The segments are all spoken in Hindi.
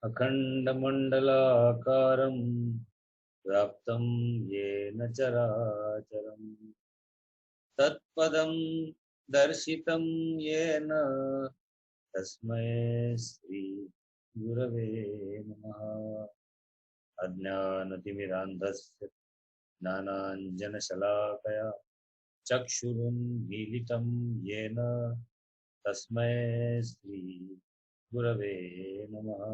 अखण्डमण्डलाकारं व्याप्तं येन चराचरं तत्पदं दर्शितं येन तस्मै श्री गुरवे नमः। अज्ञानतिमिरान्धस्य ज्ञानाञ्जनशलाकया चक्षुरुन्मीलितं येन तस्मै श्री गुरवे नमः।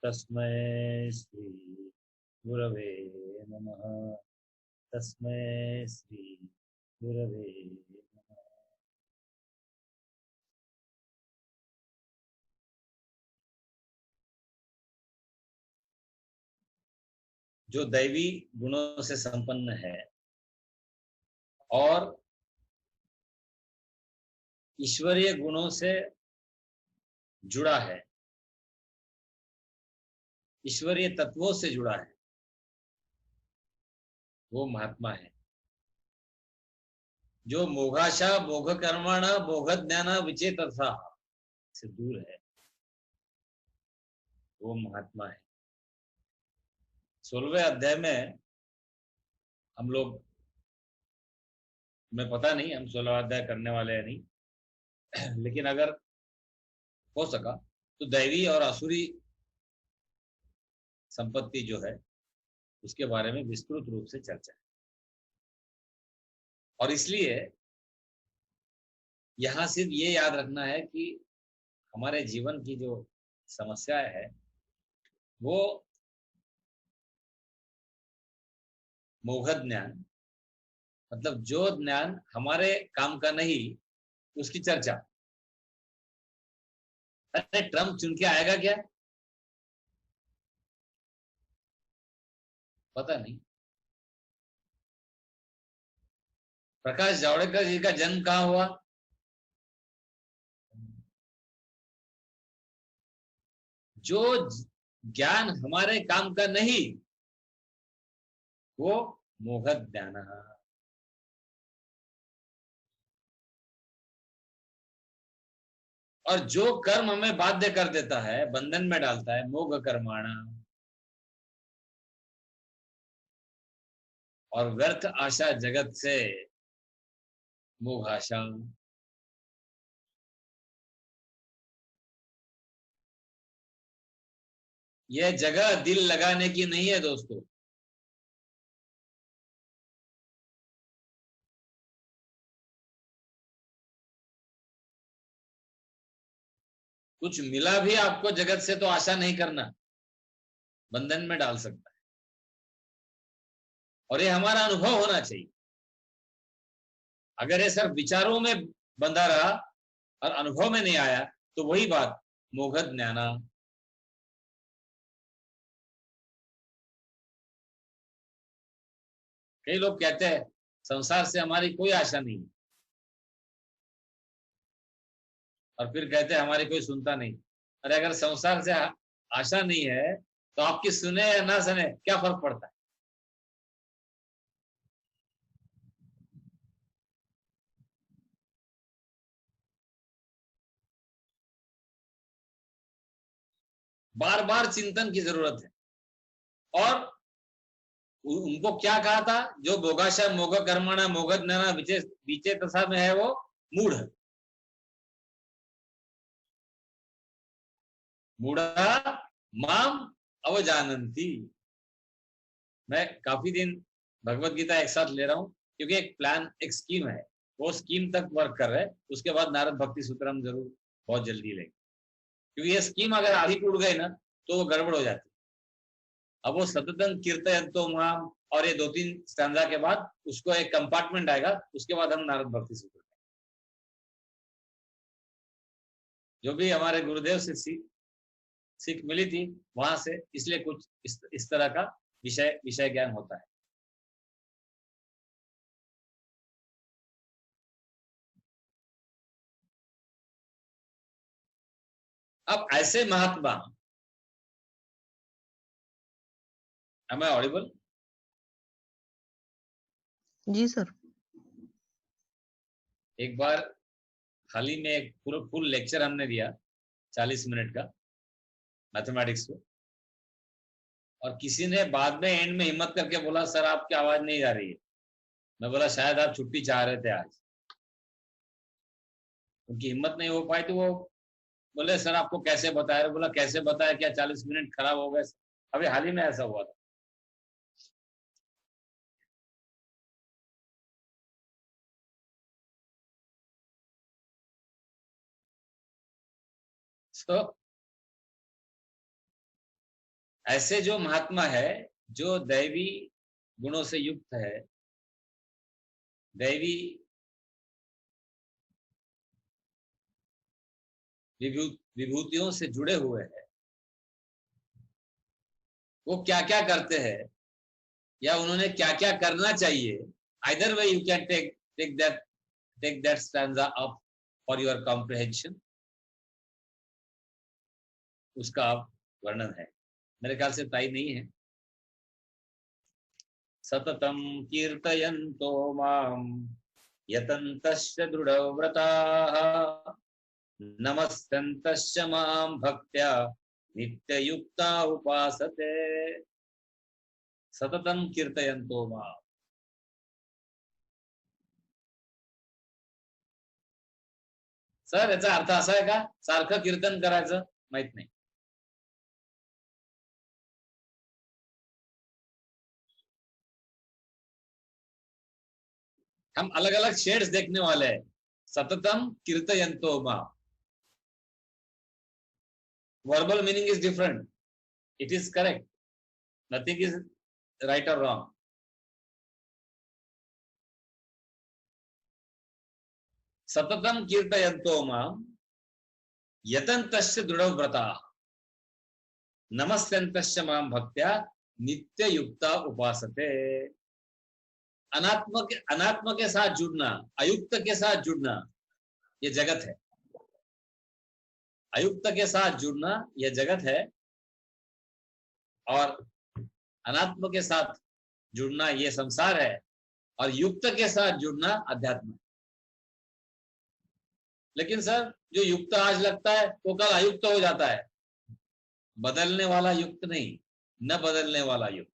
तस्मै श्री गुरवे नमः। तस्मै श्री गुरवे नमः। जो दैवी गुणों से संपन्न है और ईश्वरीय गुणों से जुड़ा है, ईश्वरीय तत्वों से जुड़ा है, वो महात्मा है। जो मोघाशा मोघ कर्मण मोघ ज्ञान विचेतसा से दूर है, वो महात्मा है। 16वें अध्याय में हम लोग, मैं पता नहीं हम 16वां अध्याय करने वाले हैं नहीं लेकिन अगर हो सका तो दैवी और आसुरी संपत्ति जो है उसके बारे में विस्तृत रूप से चर्चा है। और इसलिए यहां सिर्फ ये याद रखना है कि हमारे जीवन की जो समस्याएं है वो मोघ ज्ञान, मतलब जो ज्ञान हमारे काम का नहीं, उसकी चर्चा। अरे ट्रम्प चुन के आएगा क्या? पता नहीं। प्रकाश जावड़ेकर जी का जन्म कहाँ हुआ? जो ज्ञान हमारे काम का नहीं, वो मोघ ज्ञान। और जो कर्म हमें बाध्य कर देता है, बंधन में डालता है, मोघ कर्माणा। और व्यर्थ आशा जगत से मोघाशा। यह जगह दिल लगाने की नहीं है दोस्तों। कुछ मिला भी आपको जगत से तो आशा नहीं करना, बंधन में डाल सकता है। और ये हमारा अनुभव होना चाहिए। अगर ये सिर्फ विचारों में बंधा रहा और अनुभव में नहीं आया तो वही बात मोघ ज्ञाना। कई लोग कहते हैं संसार से हमारी कोई आशा नहीं, और फिर कहते हैं हमारी कोई सुनता नहीं। अरे अगर संसार से आशा नहीं है तो आपकी सुने या ना सुने क्या फर्क पड़ता है? बार बार चिंतन की जरूरत है। और उनको क्या कहा था? जो भोगाशा मोघ कर्मणा मोघ ज्ञाना विचे तथा में है वो मूढ़। मूढ़ा माम अवजानंती। मैं काफी दिन भगवत गीता एक साथ ले रहा हूँ क्योंकि एक प्लान, एक स्कीम है, वो स्कीम तक वर्क कर रहे हैं। उसके बाद नारद भक्ति सूत्र हम जरूर बहुत जल्दी लेंगे, क्योंकि ये स्कीम अगर आधी टूट गई ना तो वो गड़बड़ हो जाती है। अब वो सततम कीर्तन तो माम और ये 2-3 स्टैंजा के बाद उसको एक कंपार्टमेंट आएगा, उसके बाद हम नारद भक्ति सूत्र। जो भी हमारे गुरुदेव से सीख मिली थी वहां से, इसलिए कुछ इस तरह का विषय विषय ज्ञान होता है। अब ऐसे महात्मा Am I audible? जी सर। एक बार हाल ही में एक पूरा फुल लेक्चर हमने दिया 40 मिनट का मैथमेटिक्स पे, और किसी ने बाद में एंड में हिम्मत करके बोला सर आपकी आवाज नहीं आ रही है। मैं बोला शायद आप छुट्टी चाह रहे थे आज, उनकी हिम्मत नहीं हो पाई। तो वो बोले सर आपको कैसे बताया? बोला कैसे बताया क्या 40 मिनट खराब हो गए? अभी हाल ही में ऐसा हुआ था। तो ऐसे जो महात्मा है, जो दैवी गुणों से युक्त है, दैवी विभूतियों से जुड़े हुए हैं, वो क्या क्या करते हैं या उन्होंने क्या क्या करना चाहिए, either way you can take that stanza up for your comprehension. उसका आप वर्णन है, मेरे ख्याल से ताई नहीं है। सततम कीर्तयन्तो माम यतन्तश्च दृढव्रताः नमस्यन्तश्च मां भक्त्या नित्ययुक्ता उपासते। सततम कीर्तयन्तो माम। सर याचा अर्थ असा आहे का सारखं कीर्तन करायचं? माहित नाही। हम अलग अलग शेड्स देखने वाले हैं। सततम कीर्तयन्तो माम, verbal meaning is different. It is correct, nothing is right or wrong. सततम कीर्तयन्तो माम यतन्तश्च दृढव्रताः नमस्यन्तश्च मां भक्त्या नित्ययुक्ता उपासते। अनात्म के साथ जुड़ना, अयुक्त के साथ जुड़ना, ये जगत है। अयुक्त के साथ जुड़ना यह जगत है, और अनात्म के साथ जुड़ना ये संसार है, और युक्त के साथ जुड़ना अध्यात्म है। लेकिन सर जो युक्त आज लगता है वो कल अयुक्त हो जाता है। बदलने वाला युक्त नहीं, न बदलने वाला युक्त।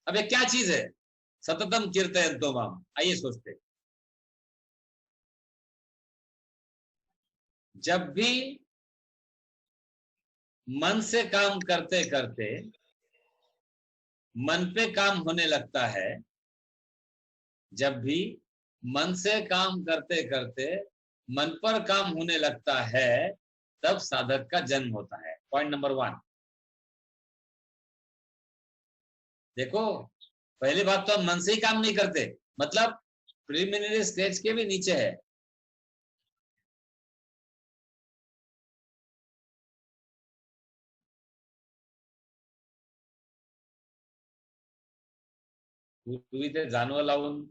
अब ये क्या चीज है सततम कीर्तयन्तो माम? आइए सोचते। जब भी मन से काम करते करते मन पे काम होने लगता है, जब भी मन से काम करते करते मन पर काम होने लगता है, तब साधक का जन्म होता है। Point number 1। देखो, पहली बात तो हम मन से ही काम नहीं करते, मतलब प्रिलिमिनरी स्टेज के भी नीचे है। पूर्वी ते जानवं लावून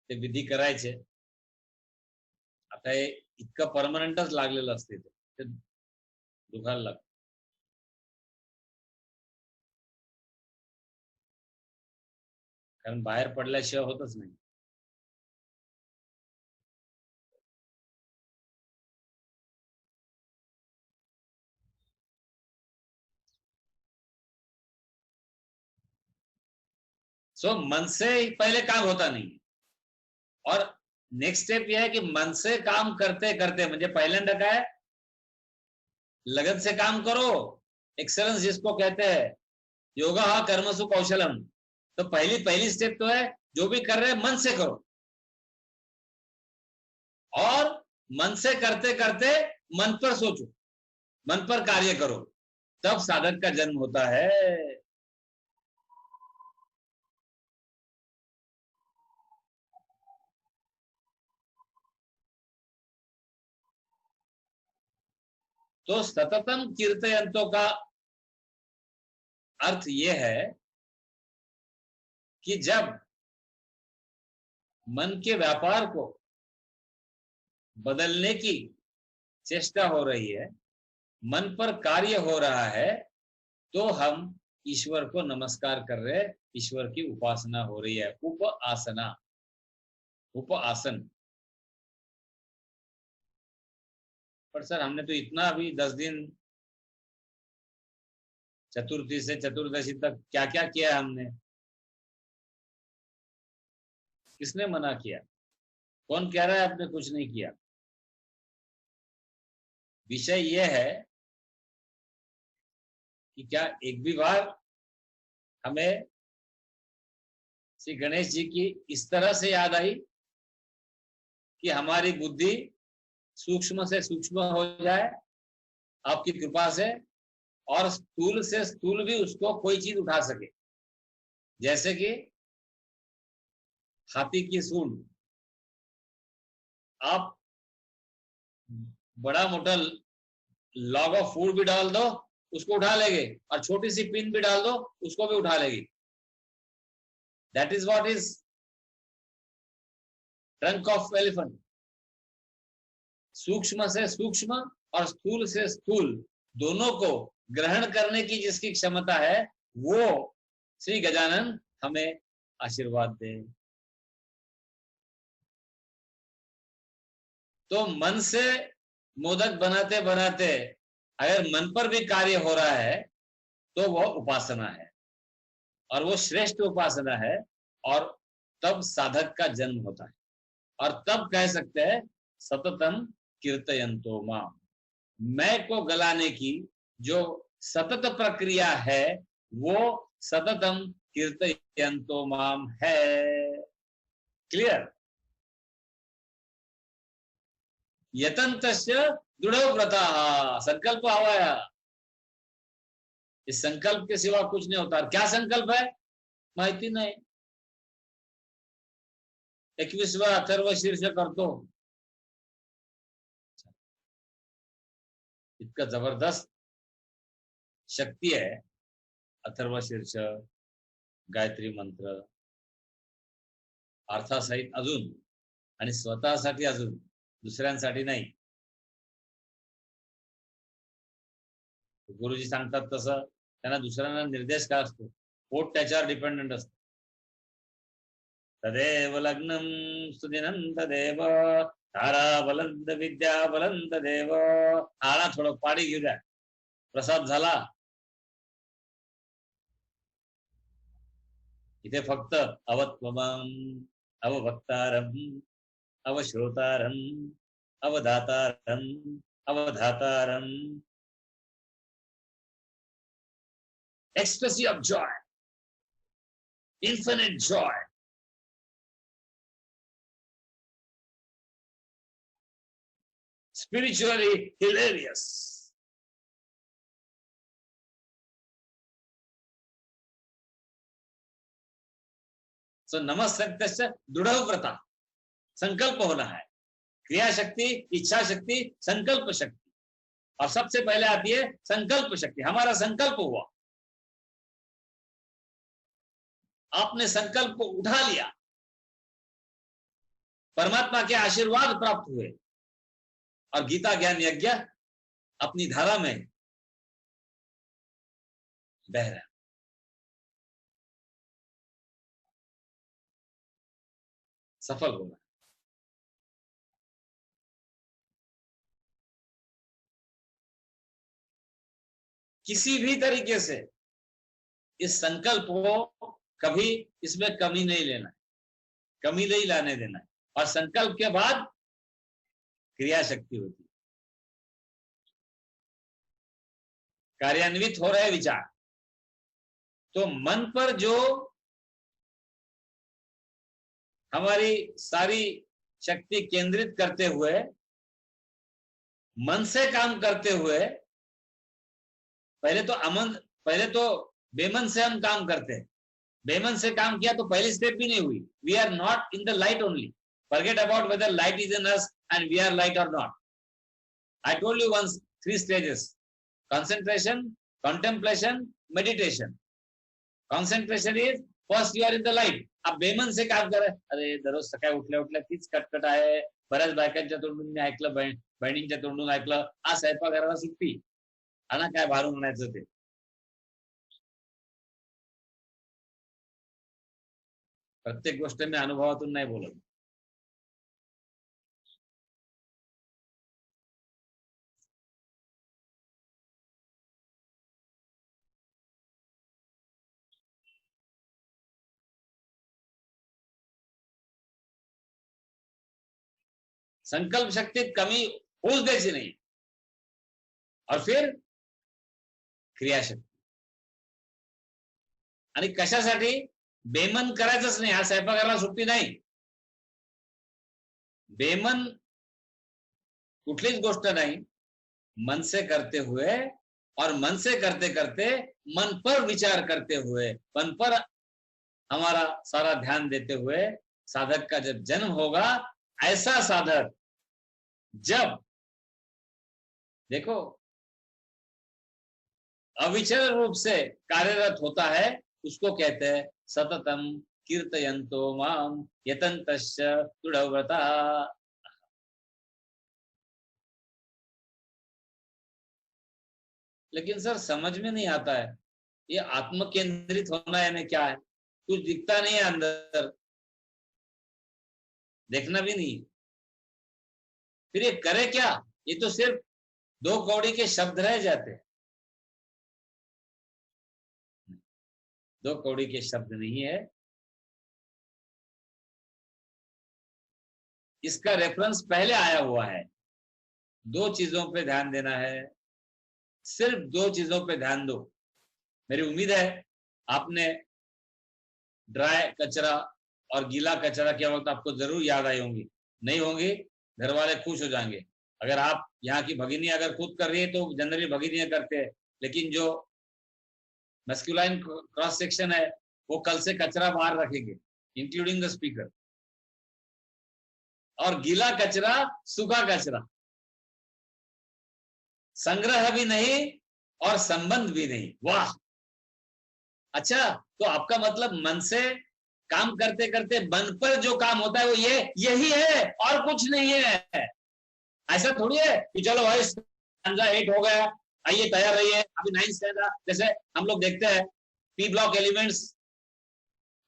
ते विधी करायचे। आता हे इतकं परमनंटच लागलेलं असते, ते दुखायला लागतं। कारण बाहेर पडल्याशिवाय होतच नाही। सो मन से पहले काम होता नहीं, और नेक्स्ट स्टेप यह है कि मन से काम करते करते, म्हणजे पहिल्यांदा काय, लगन से काम करो, एक्सेलेंस जिसको कहते हैं, योगा हा कर्मसु कौशलम। तो पहली पहली स्टेप तो है जो भी कर रहे हैं मन से करो, और मन से करते करते मन पर सोचो, मन पर कार्य करो, तब साधक का जन्म होता है। तो सततम कीर्तयंतों का अर्थ यह है कि जब मन के व्यापार को बदलने की चेष्टा हो रही है, मन पर कार्य हो रहा है, तो हम ईश्वर को नमस्कार कर रहे हैं, ईश्वर की उपासना हो रही है। उपासना, उपासन। पर सर हमने तो इतना अभी 10 दिन चतुर्थी से चतुर्दशी तक क्या क्या किया हमने? किसने मना किया? कौन कह रहा है आपने कुछ नहीं किया? विषय यह है कि क्या एक भी बार हमें श्री गणेश जी की इस तरह से याद आई कि हमारी बुद्धि सूक्ष्म से सूक्ष्म हो जाए आपकी कृपा से, और स्थूल से स्थूल भी उसको कोई चीज उठा सके, जैसे कि हाथी की सूंड। आप बड़ा मोटा लॉग ऑफ फूड भी डाल दो, उसको उठा लेंगे, और छोटी सी पिन भी डाल दो, उसको भी उठा लेगी। That is what is trunk of elephant. सूक्ष्म से सूक्ष्म और स्थूल से स्थूल दोनों को ग्रहण करने की जिसकी क्षमता है, वो श्री गजानन हमें आशीर्वाद दे। तो मन से मोदक बनाते बनाते अगर मन पर भी कार्य हो रहा है तो वह उपासना है, और वो श्रेष्ठ उपासना है, और तब साधक का जन्म होता है, और तब कह सकते हैं सततम कीर्तयन्तो माम। मैं को गलाने की जो सतत प्रक्रिया है वो सततम कीर्तयन्तो माम है। क्लियर? यतन्तस्य दृढ़ व्रता। संकल्प आवाया, इस संकल्प के सिवा कुछ नहीं होता। क्या संकल्प है? माहिती नहीं। 21वां अथर्व शीर्ष करतो, इतका जबरदस्त शक्ती आहे अथर्व शीर्ष, गायत्री मंत्र अर्थासहित अजून, आणि स्वतःसाठी अजून, दुसऱ्यांसाठी नाही। गुरुजी सांगतात तसं त्यांना दुसऱ्यांना निर्देश काय असतो? पोट त्याच्यावर डिपेंडंट असतं। तदेव लग्नम सुदिनं तदेव तारा बलंद विद्या बलंद देव। आला थोडं पाणी घेऊ द्या, प्रसाद झाला। इथे फक्त अवत्वमं अवभक्तारं अवश्रोतारं अवधातारं अवधातारं। ecstasy of joy, infinite joy, spiritually hilarious. So नमस्कृत्य दृढ़ व्रता, संकल्प होना है। क्रिया शक्ति, इच्छा शक्ति, संकल्प शक्ति, और सबसे पहले आती है संकल्प शक्ति। हमारा संकल्प हुआ, आपने संकल्प को उठा लिया, परमात्मा के आशीर्वाद प्राप्त हुए, और गीता ज्ञान यज्ञ अपनी धारा में बह रहा। सफल होना। किसी भी तरीके से इस संकल्प को कभी इसमें कमी नहीं लेना है, कमी नहीं लाने देना है। और संकल्प के बाद क्रिया शक्ति होती है, कार्यान्वित हो रहे विचार। तो मन पर जो हमारी सारी शक्ति केंद्रित करते हुए, मन से काम करते हुए, पहले तो बेमन से हम काम करते हैं। बेमन से काम किया तो पहली स्टेप भी नहीं हुई। We are not in the light only. Forget about whether light is in us and we are light or not. I told you once 3 stages: concentration, contemplation, meditation. Concentration is first you are in the light. आप बेमन से काम करा. अरे दररोज सकाळी उठल्या उठल्या तीच कटकट आहे. बऱ्याच बायकांच्या तोंडून मी ऐकलं, बहिणींच्या तोंडून ऐकलं, आज स्वयंपाकघराला सुट्टी, आणा काय भारून आणायचं ते. प्रत्येक गोष्ट मी अनुभवातून नाही बोलत. संकल्प शक्तीत कमी होऊच द्यायची नाही. और फिर क्रियाशक्ती. आणि कशासाठी? बेमन करायचंच नाही. हा स्वयंपाकघराला सुट्टी नाही. बेमन कुठलीच गोष्ट नहीं, मन से करते हुए और मन से करते करते मन पर विचार करते हुए, मन पर हमारा सारा ध्यान देते हुए साधक का जब जन्म होगा, ऐसा साधक जब देखो अविचल रूप से कार्यरत होता है, उसको कहते हैं सततम कीर्तयन्तो माम यतन्तश्च दृढव्रता. लेकिन सर समझ में नहीं आता है, ये आत्म केंद्रित होना यानी क्या है? कुछ दिखता नहीं है अंदर, देखना भी नहीं. फिर ये करे क्या? ये तो सिर्फ दो कौड़ी के शब्द रह जाते हैं. दो कौड़ी के शब्द नहीं है. इसका रेफरेंस पहले आया हुआ है. दो चीजों पे ध्यान देना है, सिर्फ दो चीजों पे ध्यान दो. मेरी उम्मीद है आपने ड्राई कचरा और गीला कचरा क्या वक्त आपको जरूर याद आई होंगी. नहीं होंगी, घर वाले खुश हो जाएंगे. अगर आप यहाँ की भगिनी अगर खुद कर रही है तो जनरली भगिनियां करते हैं, लेकिन जो मस्कुलाइन क्रॉस सेक्शन है वो कल से कचरा बाहर रखेंगे, इंक्लूडिंग द स्पीकर. और गीला कचरा, सूखा कचरा, संग्रह भी नहीं और संबंध भी नहीं. वाह, अच्छा, तो आपका मतलब मन से काम करते करते मन पर जो काम होता है वो यही है और कुछ नहीं है. ऐसा थोड़ी है कि चलो भाई स्टैंजा 8 हो गया, आइए तैयार रहिए, अभी 9 स्टैंजा. जैसे हम लोग देखते हैं P block elements,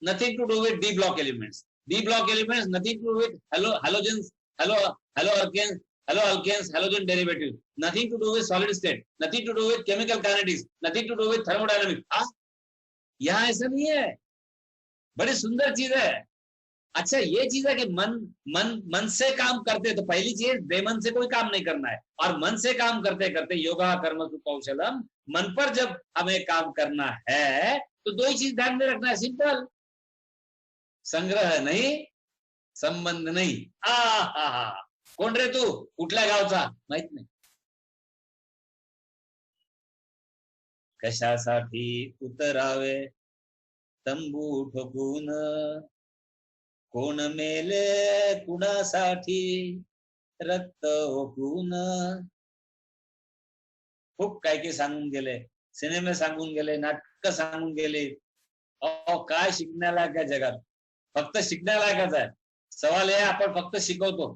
nothing to do with D block elements. D block elements nothing to do with halogens, halo alkanes, halogen derivative, nothing to do with solid state, nothing to do with chemical kinetics, nothing to do with thermodynamics. यहाँ ऐसा नहीं है. बड़ी सुंदर चीज है. अच्छा, ये चीज है कि मन से काम करते, तो पहली चीज बेमन से कोई काम नहीं करना है. और मन से काम करते करते योगा कर्मसु कौशलम, मन पर जब हमें काम करना है तो दो ही चीज ध्यान में रखना है. सिंपल, संग्रह नहीं, संबंध नहीं. कोण रे तू, कुठल्या गावचा माहित नाही. कशासाठी उतरावे तंबू ठोकून, कोण मेले कुणासाठी रक्त ओकून. खूप काय काय सांगून गेले, सिनेमे सांगून गेले, नाटक सांगून गेले. काय शिकण्यालायक आहे जगात? फक्त शिकण्यालायकच आहे. सवाल हे आपण फक्त शिकवतो.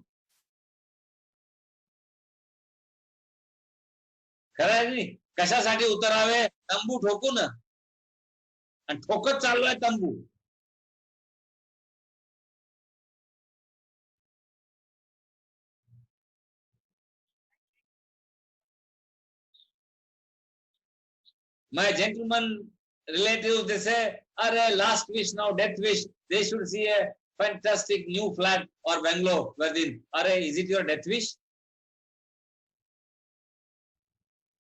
खरं आहे नाही? कशासाठी उतरावे तंबू ठोकून, आणि ठोकत चाललोय तंबू. My gentleman relatives, they say, "Arey, last wish now, death wish. They should see a fantastic new flat or bungalow within." Arey, is it your death wish?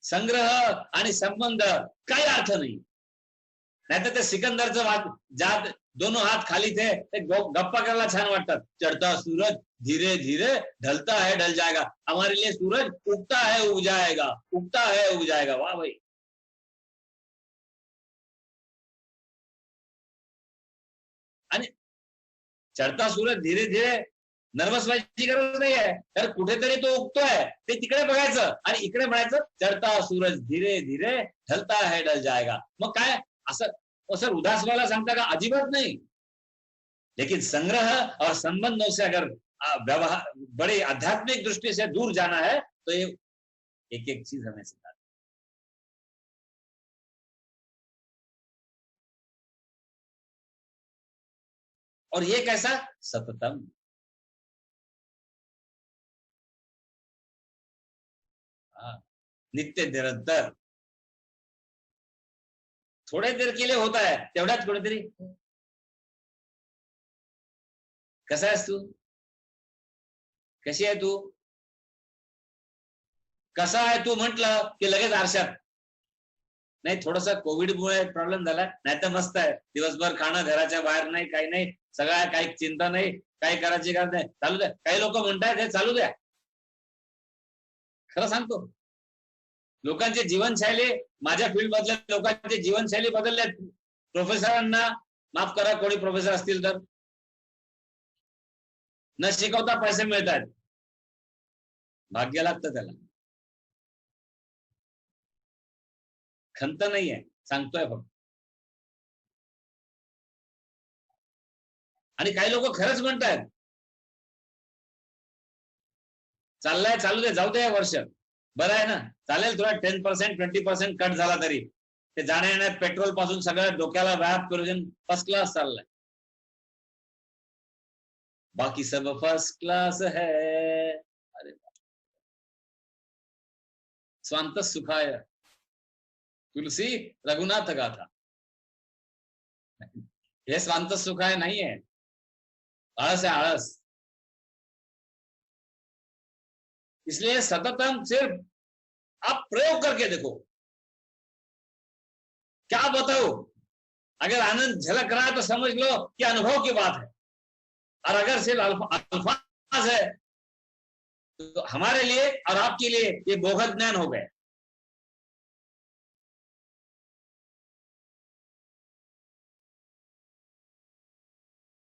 संग्रह आणि संबंध काही अर्थ नाही. नाहीतर ते सिकंदरचं जात दोनों हाथ खाली थे, गप्पा करायला छान वाटतात. चढ़ता सूरज धीरे धीरे ढलता है ढल जाएगा, हमारे लिए सूरज उगता है उग जाएगा, उगता है उग जाएगा. वाह भाई. आणि चढ़ता सूरज धीरे धीरे नर्वस व्हायची गरज नाही आहे. तर कुठेतरी तो उगतोय ते तिकडे बघायचं आणि इकडे म्हणायचं चढ़ता सूरज धीरे धीरे ढलता है ढल जाएगा. मग काय असं वो सर उदास वाला सांगता का अजिबात नहीं, लेकिन संग्रह और संबंधों से अगर व्यवहार बड़ी आध्यात्मिक दृष्टि से दूर जाना है तो ये एक एक चीज हमें सिखाती। और ये कैसा सततम, नित्य निरंतर, थोड़े देर के लिए होता है तेवढ्यात कुठेतरी कसा आहेस तू, कशी आहे तू, कसा आहे तू म्हटलं की लगेच आरशात, नाही थोडस कोविडमुळे प्रॉब्लेम झाला, नाही तर मस्त आहे, दिवसभर खाणं, घराच्या बाहेर नाही, काही नाही, सगळ्या काही चिंता नाही, काही करायची गरज नाही, चालू द्या. काही लोक म्हणतात हे चालू द्या. खरं सांगतो, लोकांची जीवनशैली, माझ्या फील्ड मधल्या लोकांची जीवनशैली बदलल्या. प्रोफेसरांना माफ करा, कोणी प्रोफेसर असतील तर, न शिकवता पैसे मिळतात, भाग्य लागतं त्याला, खंत नाहीये, सांगतोय फक्त. आणि काही लोक खरंच म्हणतात चाललाय, चालू दे, जाऊ दे, वर्ष बरं आहे ना, चालेल, थोडा 10% 20% कट झाला तरी ते जाण्या येण्यात पेट्रोल पासून सगळ्या डोक्याला व्याप करून फर्स्ट क्लास चाललाय, बाकी सब फर्स्ट क्लास है. अरे स्वांत सुखाय, तुलसी रघुनाथ गाथा, हे स्वांत सुखाय नाहीये, आळस है आळस. इसलिए सततम सिर्फ आप प्रयोग करके देखो, क्या बताओ, अगर आनंद झलक रहा है तो समझ लो कि अनुभव की बात है, और अगर सिर्फ अल्फाज है तो हमारे लिए और आपके लिए ये बोगत ज्ञान हो गए.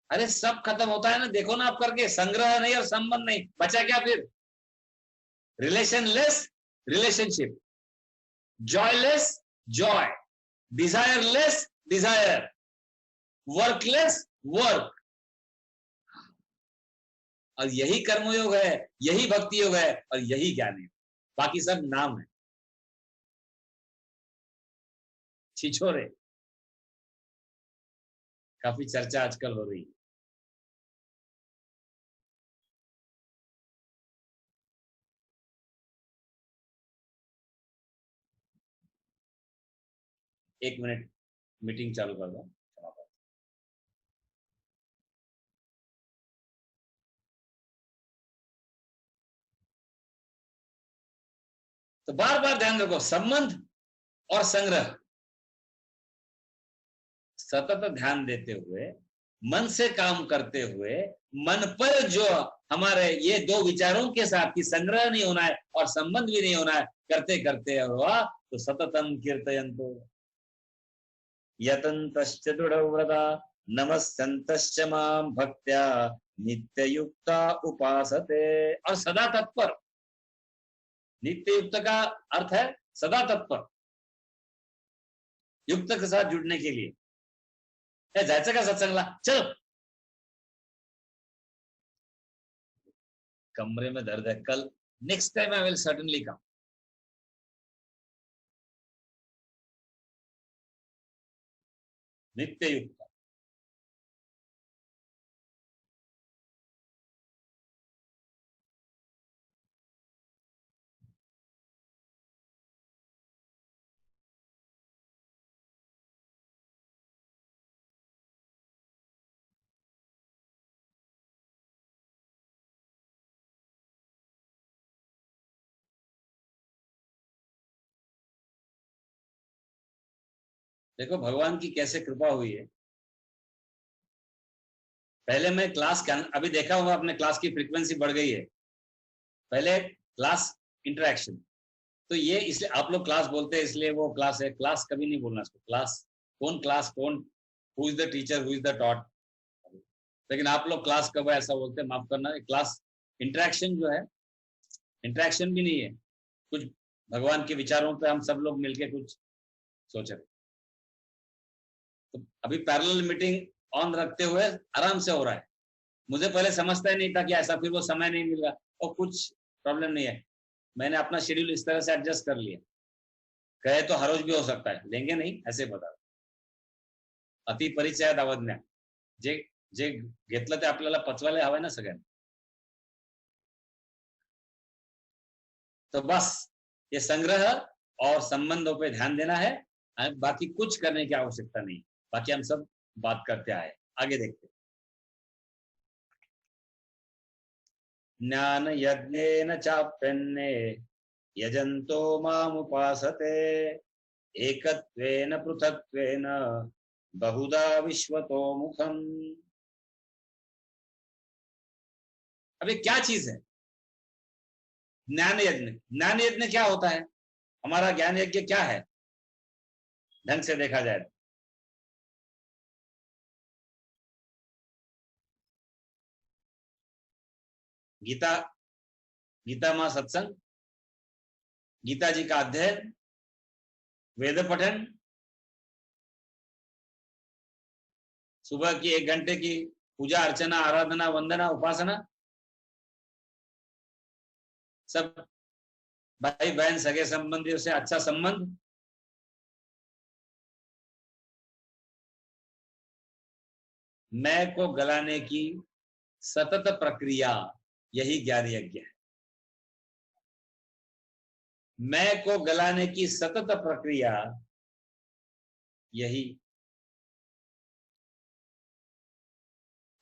अरे सब खत्म होता है ना, देखो ना आप करके, संग्रह नहीं और संबंध नहीं, बचा क्या फिर? Relationless relationship, joyless joy, desireless desire, workless work. और यही कर्मयोग है, यही भक्ति योग है, और यही ज्ञान है, बाकी सब नाम है, छिछोरे. काफी चर्चा आजकल हो रही है. एक मिनट, मीटिंग चालू कर दो. तो बार बार ध्यान रखो, संबंध और संग्रह, सतत ध्यान देते हुए, मन से काम करते हुए, मन पर जो हमारे ये दो विचारों के साथ कि संग्रह नहीं होना है और संबंध भी नहीं होना है, करते करते हुआ तो सततम कीर्तयन्तो यतन्तश्च दृढव्रता नमस्यन्तश्च मां भक्त्या नित्ययुक्ता उपासते. और सदा तत्पर, नित्य युक्त का अर्थ है सदा तत्पर, युक्त के साथ जुड़ने के लिए. जायचं का सत्संगला, चल, कमरे में दर्द है, कल next time I will certainly come. नित्य युक्त, देखो भगवान की कैसे कृपा हुई है. पहले मैं क्लास, अभी देखा होगा अपने, क्लास की फ्रीक्वेंसी बढ़ गई है. पहले क्लास इंटरेक्शन, तो ये इसलिए आप लोग क्लास बोलते हैं, इसलिए वो क्लास है. क्लास कभी नहीं बोलना इसको, क्लास कौन, who is the teacher, who is the taught. लेकिन आप लोग क्लास कब ऐसा बोलते हैं, माफ करना. क्लास इंटरेक्शन जो है, इंटरेक्शन भी नहीं है, कुछ भगवान के विचारों पे हम सब लोग मिलके कुछ सोच रहे. तो अभी पैरेलल मीटिंग ऑन रखते हुए आराम से हो रहा है। मुझे पहले समझता ही नहीं था कि ऐसा, फिर वो समय नहीं मिल रहा और कुछ प्रॉब्लम नहीं है, मैंने अपना शेड्यूल इस तरह से एडजस्ट कर लिया। कहे तो हर रोज भी हो सकता है, लेंगे नहीं, ऐसे बता। अति परिचयात अवज्ञा, जे जे घेतलं ते आपल्याला पचवायला हवंय ना सगळ्यांना। तो बस ये संग्रह और संबंधों पे ध्यान देना है, बाकी कुछ करने की आवश्यकता नहीं। बाकी हम सब बात करते आए। आगे देखते। ज्ञान यज्ञेन चाप्यन्ने यजन्तो मामुपासते एकत्वेन पृथक्त्वेन बहुधा विश्वतो मुखम। अभी क्या चीज है ज्ञान यज्ञ? ज्ञान यज्ञ क्या होता है? हमारा ज्ञान यज्ञ क्या है ढंग से देखा जाए? गीता, गीता मां सत्संग, गीता जी का अध्ययन, वेद पठन, सुबह की 1 घंटे की पूजा अर्चना, आराधना, वंदना, उपासना, सब भाई बहन सगे संबंधियों से अच्छा संबंध, मैं को गलाने की सतत प्रक्रिया, यही ज्ञान यज्ञ है। मैं को गलाने की सतत प्रक्रिया यही।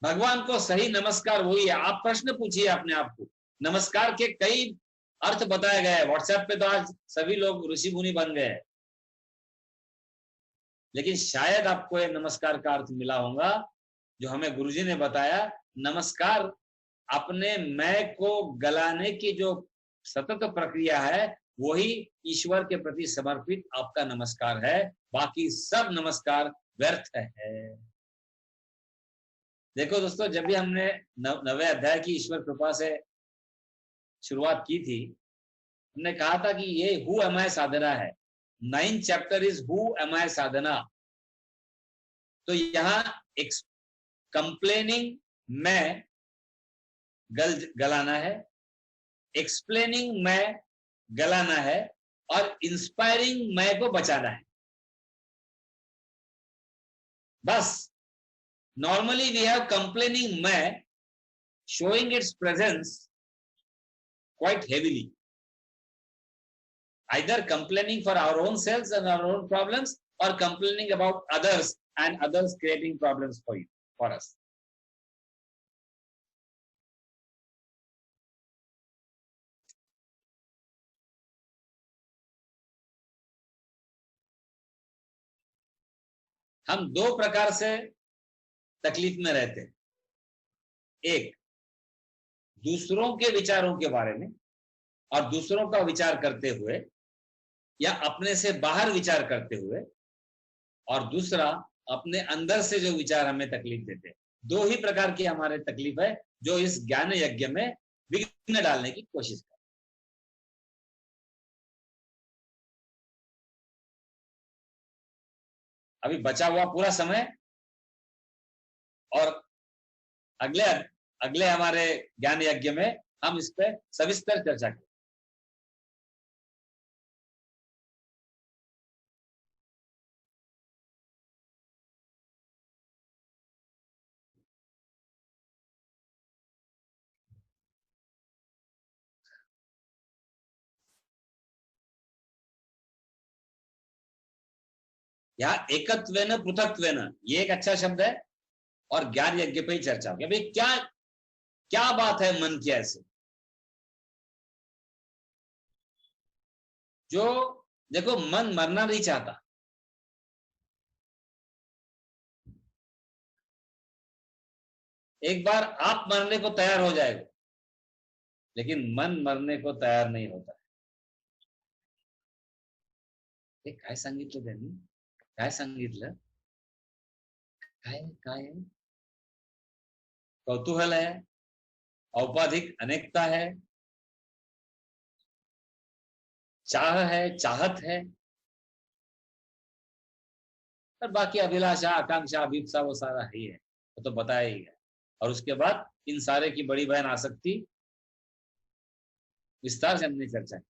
भगवान को सही नमस्कार वही है। आप प्रश्न पूछिए अपने आप को, नमस्कार के कई अर्थ बताए गए हैं। व्हाट्सएप पे तो आज सभी लोग ऋषि मुनि बन गए हैं, लेकिन शायद आपको ये नमस्कार का अर्थ मिला होगा जो हमें गुरुजी ने बताया। नमस्कार अपने मैं को गलाने की जो सतत प्रक्रिया है, वही ईश्वर के प्रति समर्पित आपका नमस्कार है। बाकी सब नमस्कार व्यर्थ है। देखो दोस्तों, जब भी हमने 9वें अध्याय की ईश्वर कृपा से शुरुआत की थी, हमने कहा था कि ये हु एम आई साधना है। 9th chapter is who am I साधना। तो यहाँ कंप्लेनिंग मैं गलाना है, एक्सप्लेनिंग मैं गलाना है, और इंस्पायरिंग मैं को बचाना है। बस normally we have complaining मैं showing its presence quite heavily, either complaining for our own selves and our own problems, or complaining about others and others creating problems for you, for us. हम 2 प्रकार से तकलीफ में रहते हैं। एक, दूसरों के विचारों के बारे में और दूसरों का विचार करते हुए, या अपने से बाहर विचार करते हुए, और दूसरा अपने अंदर से जो विचार हमें तकलीफ देते हैं। 2 ही प्रकार की हमारे तकलीफ है जो इस ज्ञान यज्ञ में विघ्न डालने की कोशिश कर। अभी बचा हुआ पूरा समय और अगले अगले हमारे ज्ञान यज्ञ में हम इस पर सविस्तर चर्चा करें। यहाँ एकत्वेन पृथक्त्वेन, ये एक अच्छा शब्द है, और ज्ञान यज्ञ पे ही चर्चा होगी। भाई क्या क्या बात है मन की ऐसे, जो देखो मन मरना नहीं चाहता। एक बार आप मरने को तैयार हो जाएगा, लेकिन मन मरने को तैयार नहीं होता। हे काय सांगितलं त्यांनी, काय सांगितलं, काय काय है? कौतूहल है, औपाधिक अनेकता है, चाह है, चाहत है, और बाकी अभिलाषा, आकांक्षा, अभिप्सा वो सारा ही है, वो तो बताया ही है। और उसके बाद इन सारे की बड़ी बहन आसक्ति, विस्तार से हमने चर्चा की।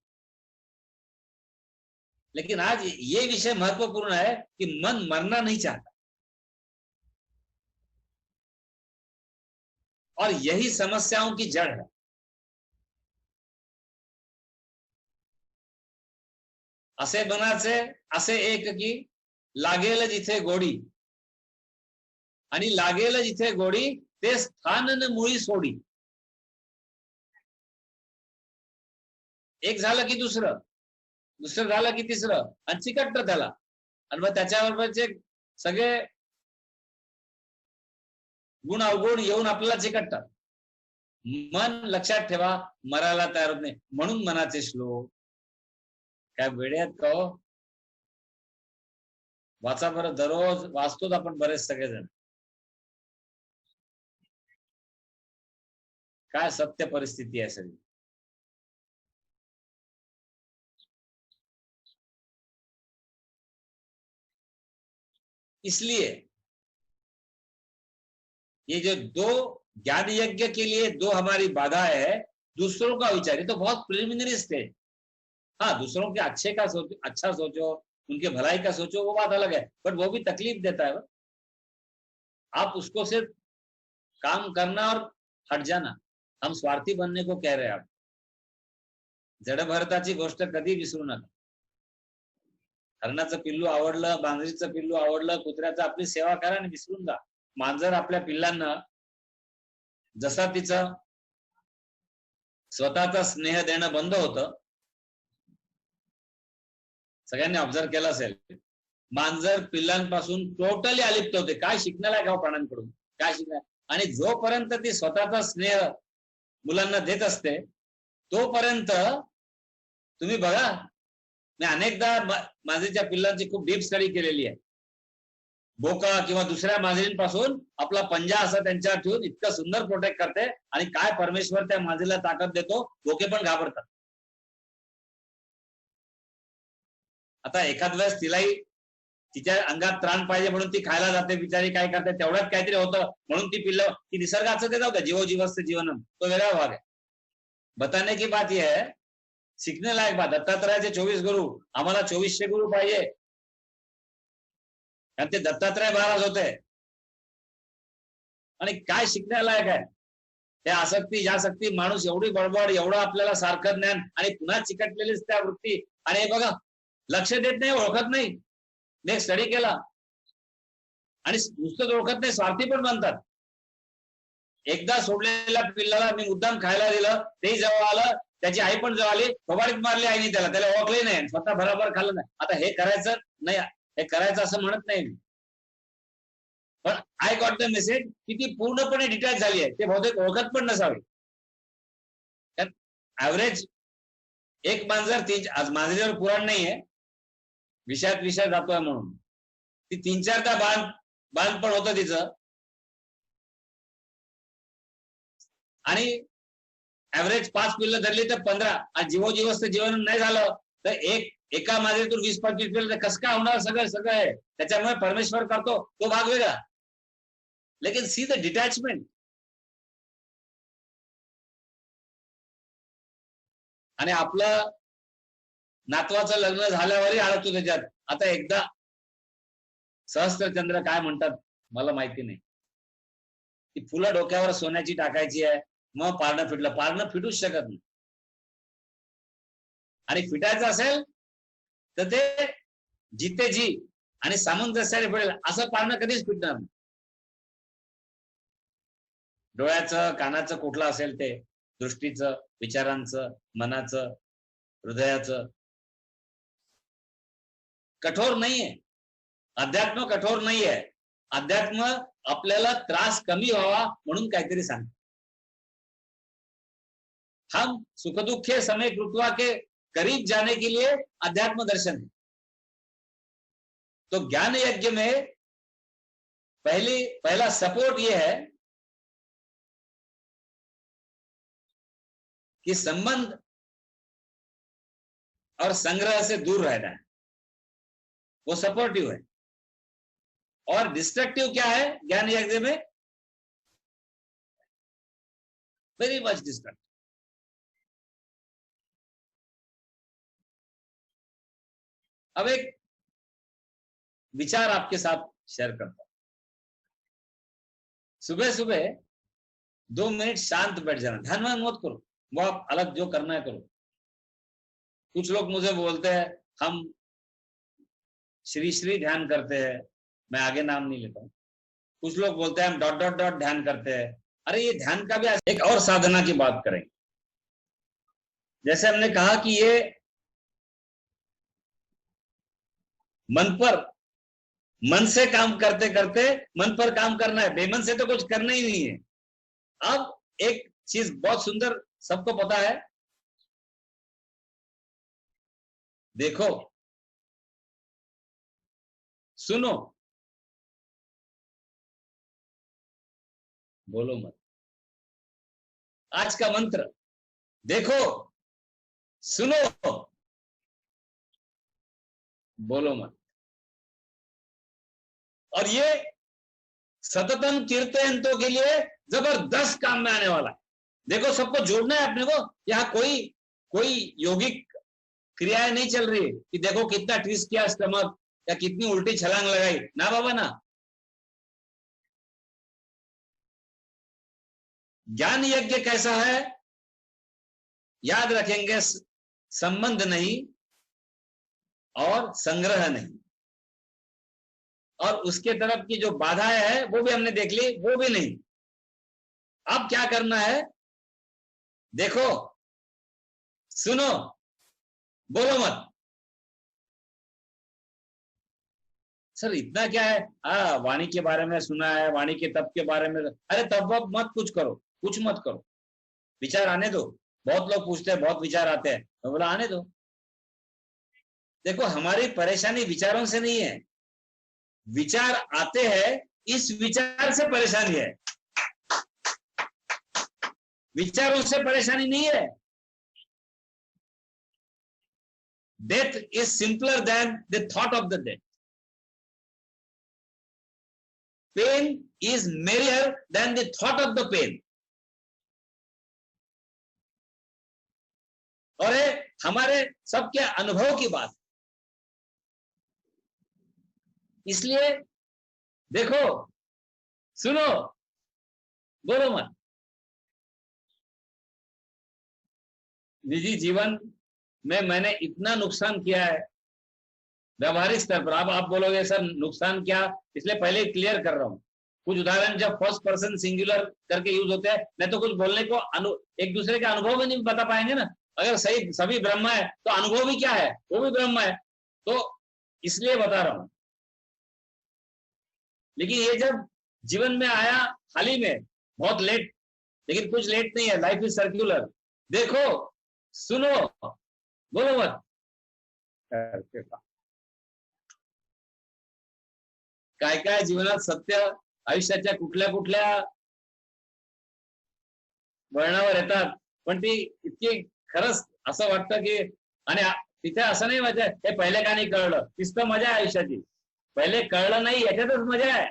लेकिन आज ये विषय महत्वपूर्ण है कि मन मरना नहीं चाहता, और यही समस्याओं की जड़ है। असे बनाचे असे एक की लागेल जिथे गोडी, आणि लागेल जिथे गोडी ते स्थान न मुळी सोडी. एक झालं की दुसरं, दुसरं झालं की तिसरं, आणि चिकटतं त्याला, आणि मग त्याच्याबरोबरचे सगळे गुण अवगुण येऊन आपल्याला चिकटतात. मन लक्षात ठेवा मरायला तयार होत नाही, म्हणून मनाचे श्लोक. काय वेळे आहेत का हो? वाचा बरं, दररोज वाचतोच आपण बरेच सगळेजण. काय सत्य परिस्थिती आहे सगळी. इसलिए ये जो दो ज्ञान यज्ञ के लिए दो हमारी बाधाएं है, दूसरों का विचार, ये तो बहुत प्रिलिमिनरी स्टेज. हाँ, दूसरों के अच्छे का सोचो, अच्छा सोचो, उनके भलाई का सोचो, वो बात अलग है, बट वो भी तकलीफ देता है. आप उसको सिर्फ काम करना और हट जाना. हम स्वार्थी बनने को कह रहे हैं. आप जड भरताची गोष्ट कधी विसरू नका. हरणाचं पिल्लू आवडलं, मांजरीचं पिल्लू आवडलं, कुत्र्याचं आपली सेवा करा आणि विसरून जा. मांजर आपल्या पिल्लांना जसा तिचा स्वतःचा स्नेह देणं बंद होतं, सगळ्यांनी ऑब्झर्व केलं असेल, मांजर पिल्लांपासून टोटली अलिप्त होते. काय शिकण्याला आहे गाव प्राण्यांकडून, काय शिकणार. आणि जोपर्यंत ती स्वतःचा स्नेह मुलांना देत असते तोपर्यंत तुम्ही बघा, मी अनेकदा मांजरीच्या पिल्लांची खूप डीप स्टडी केलेली आहे. बोका किंवा दुसऱ्या मांजरींपासून आपला पंजा असा त्यांच्यावर ठेवून इतकं सुंदर प्रोटेक्ट करते, आणि काय परमेश्वर त्या मांजरीला ताकद देतो, बोके पण घाबरतात. आता एखाद वेळेस तिलाही तिच्या अंगात त्राण पाहिजे म्हणून ती खायला जाते, बिचारी काय करते, तेवढ्यात काहीतरी होतं म्हणून ती पिल्लं, ती निसर्गाचं ते जाऊ द्या, जीवो जीवस्य जीवनम, तो वेगळा भाग है. बताने की बात यह है, सीखने लायक बात. दत्तात्रयाचे 24 गुरु, आम्हाला 2400 गुरु पाहिजे, कारण ते दत्तात्रय महाराज होते. आणि काय शिकण्यालायक आहे त्या आसक्ती, यासक्ती, माणूस एवढी बडबड, एवढं आपल्याला सारखं ज्ञान, आणि पुन्हा चिकटलेलीच त्या वृत्ती. आणि हे बघा, लक्ष देत नाही, ओळखत नाही. मी एक स्टडी केला, आणि नुसतंच ओळखत नाही, स्वार्थी पण बनतात. एकदा सोडलेल्या पिल्लाला मी मुद्दाम खायला दिलं, तेही जवळ आलं, त्याची आई पण जवळ आली, थोबाडीत मारली आईने त्याला ओळखले नाही, स्वतः बरोबर खाल्लं नाही. आता हे करायचं नाही, हे करायचं असं म्हणत नाही मी, पण आय गॉट द मेसेज की ती पूर्णपणे डिटॅच झाली आहे. ते बहुतेक ओळखत पण नसावे. ऍव्हरेज एक मांजर, आज मांजरीवर पुराण नाहीये, विषयात विषय जातोय म्हणून, ती 3-4दा बांध पण होतं तिचं, आणि ऍव्हरेज 5 पिल्लं धरली तर 15. आज जीवोजीवस्त जीवन नाही झालं तर एका मांजरीतून 20-25 पिल्लं कसं काय होणार. सगळं आहे. त्याच्यामुळे परमेश्वर करतो तो भाग वेगळा. लेकिन सी द डिटॅचमेंट. आणि आपलं नातवाचं लग्न झाल्यावरही अडकतो त्याच्यात. आता एकदा सहस्त्रचंद्र काय म्हणतात मला माहिती नाही, ती फुलं डोक्यावर सोन्याची टाकायची आहे, मग पारणं फिटलं. पारणं फिटूच शकत नाही, आणि फिटायचं असेल तर ते जिते जी आणि सामंजस्याने फिटेल, असं पारणं कधीच फिटणार नाही. डोळ्याचं, कानाचं कुठलं असेल ते, दृष्टीचं, विचारांचं, मनाचं, हृदयाचं. कठोर नाहीये अध्यात्म, कठोर नाहीये अध्यात्म. आपल्याला त्रास कमी व्हावा म्हणून काहीतरी सांग. हम सुख दुखे समय कृत्वा के करीब जाने के लिए अध्यात्म दर्शन है. तो ज्ञान यज्ञ में पहला सपोर्ट यह है कि संबंध और संग्रह से दूर रहना है, वो सपोर्टिव है. और डिस्ट्रक्टिव क्या है ज्ञान यज्ञ में? Very much destructive. अब एक विचार आपके साथ शेयर करता हूं। सुबह सुबह 2 मिनट शांत बैठ जाना, ध्यान वान मत करो, वो आप अलग जो करना है करो। कुछ लोग मुझे बोलते हैं हम श्री श्री ध्यान करते हैं, मैं आगे नाम नहीं लेता हूं। कुछ लोग बोलते हैं हम डॉट डॉट डॉट ध्यान करते हैं। अरे ये ध्यान का भी एक और साधना की बात करेंगे। जैसे हमने कहा कि ये मन पर, मन से काम करते करते मन पर काम करना है, बेमन से तो कुछ करना ही नहीं है। अब एक चीज बहुत सुंदर सबको पता है, देखो सुनो, बोलो मत। आज का मंत्र देखो सुनो बोलो मत। और ये सततम कीर्तयंतों के लिए जबरदस्त काम में आने वाला है। देखो सबको जोड़ना है अपने को। यहाँ कोई कोई यौगिक क्रियाएं नहीं चल रही कि देखो कितना ट्विस्ट किया स्टमक या कितनी उल्टी छलांग लगाई, ना बाबा ना। ज्ञान यज्ञ कैसा है याद रखेंगे, संबंध नहीं और संग्रह नहीं, और उसके तरफ की जो बाधाएं है वो भी हमने देख ली, वो भी नहीं। अब क्या करना है, देखो सुनो बोलो मत। सर इतना क्या है, वाणी के बारे में सुना है, वाणी के तप के बारे में, अरे तब अब मत कुछ करो, कुछ मत करो, विचार आने दो। बहुत लोग पूछते हैं, बहुत विचार आते हैं, मैं बोला आने दो। देखो हमारी परेशानी विचारों से नहीं है, विचार आते हैं इस विचार से परेशानी है, विचारों से परेशानी नहीं है। Death is simpler than the thought of the death, pain is merrier than the thought of the pain. और हमारे सबके अनुभव की बात, इसलिए देखो सुनो बोलो मत। निजी जीवन में मैंने इतना नुकसान किया है व्यवहारिक स्तर पर। अब आप बोलोगे सर नुकसान क्या, इसलिए पहले क्लियर कर रहा हूं। कुछ उदाहरण जब फर्स्ट पर्सन सिंगुलर करके यूज होते हैं, नहीं तो कुछ बोलने को एक दूसरे के अनुभव में नहीं बता पाएंगे ना। अगर सही सभी ब्रह्म है तो अनुभव भी क्या है, वो भी ब्रह्म है, तो इसलिए बता रहा हूं। लेकिन ये जब जीवन में आया हाल ही में, बहुत लेट, लेकिन कुछ लेट नहीं है, लाइफ इज सर्कुलर। देखो सुनो बोलो मत। काय काय जीवनात सत्य आयुष्याच्या कुठल्या कुठल्या वळणावर येतात, पण ती इतकी खरंच असं वाटतं की, आणि तिथे असं नाही मजा आहे हे पहिले का नाही कळलं, तीच तर मजा आहे आयुष्याची। पहिले कळलं नाही याच्यातच मजा आहे,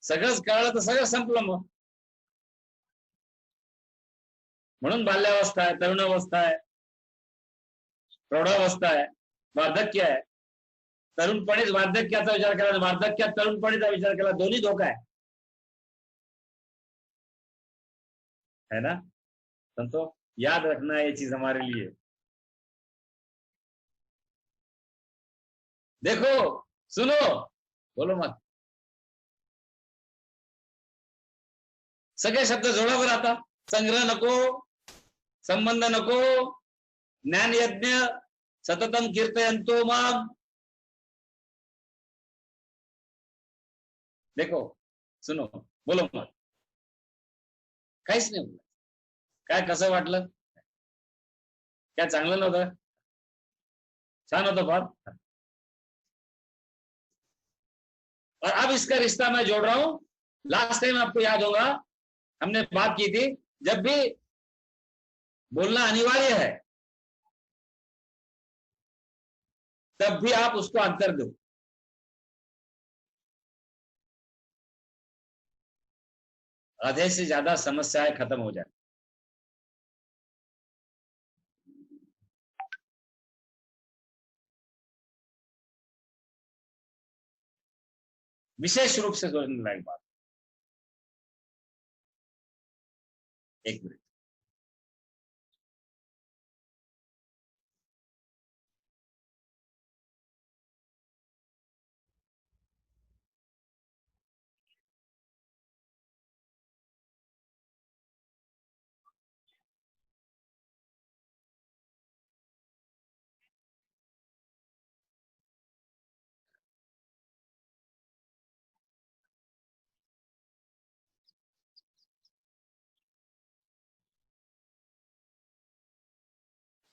सगळंच कळलं तर सगळं संपलं मग। म्हणून बाल्यावस्था आहे, तरुणावस्था आहे, प्रौढावस्था आहे, वार्धक्य आहे। तरुणपणीच वार्धक्याचा विचार केला, वार्धक्यात तरुणपणीचा विचार केला, दोन्ही धोका है ना। संतो याद रखना ये चीज हमारे लिए। देखो सुनो बोलो मत। सगळे शब्द जोडावर आता, संग्रह नको, संबंध नको, ज्ञान यज्ञ सततम कीर्तयंतो माम। देखो सुनो बोलो मत। काहीच नाही बोला, काय कसं वाटलं, काय चांगलं नव्हतं, छान होतं फार। और अब इसका रिश्ता मैं जोड़ रहा हूं। लास्ट टाइम आपको याद होगा हमने बात की थी, जब भी बोलना अनिवार्य है तब भी आप उसको अंतर दो। आधे से ज्यादा समस्याएं खत्म हो जाए। विशेष रूप से सोचने लायक बात। एक मिनट।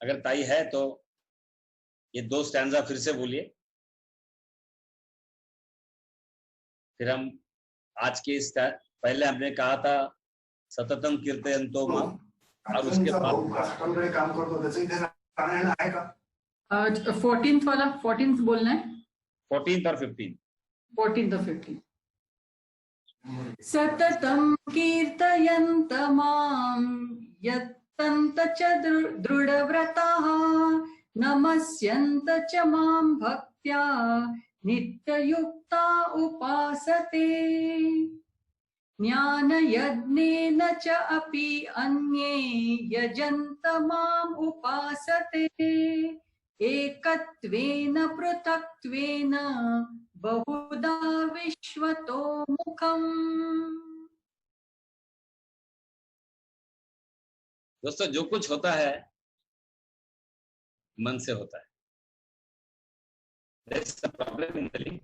अगर ताई है तो ये 2 स्टैंजा फिर से बोलिए, फिर हम आज के इस पहले हमने कहा था सततम कीर्तयन्तो मां, और उसके बाद काम करतो त्याचं इथे आहे का? 14th वाला 14th बोलना है, 14th और 15th। 14th और 15th। सततं कीर्तयन्त मां यत्तन्त च दृढव्रताः नमस्यन्त च मां भक्त्या नित्ययुक्ता उपासते ज्ञानयज्ञेन च अपि अन्ये यजन्त माम् उपासते एकत्वेन पृथक्त्वेन बहुधा विश्वतो मुखम्। दोस्तों, जो कुछ होता है मन से होता है। There is a problem in the link.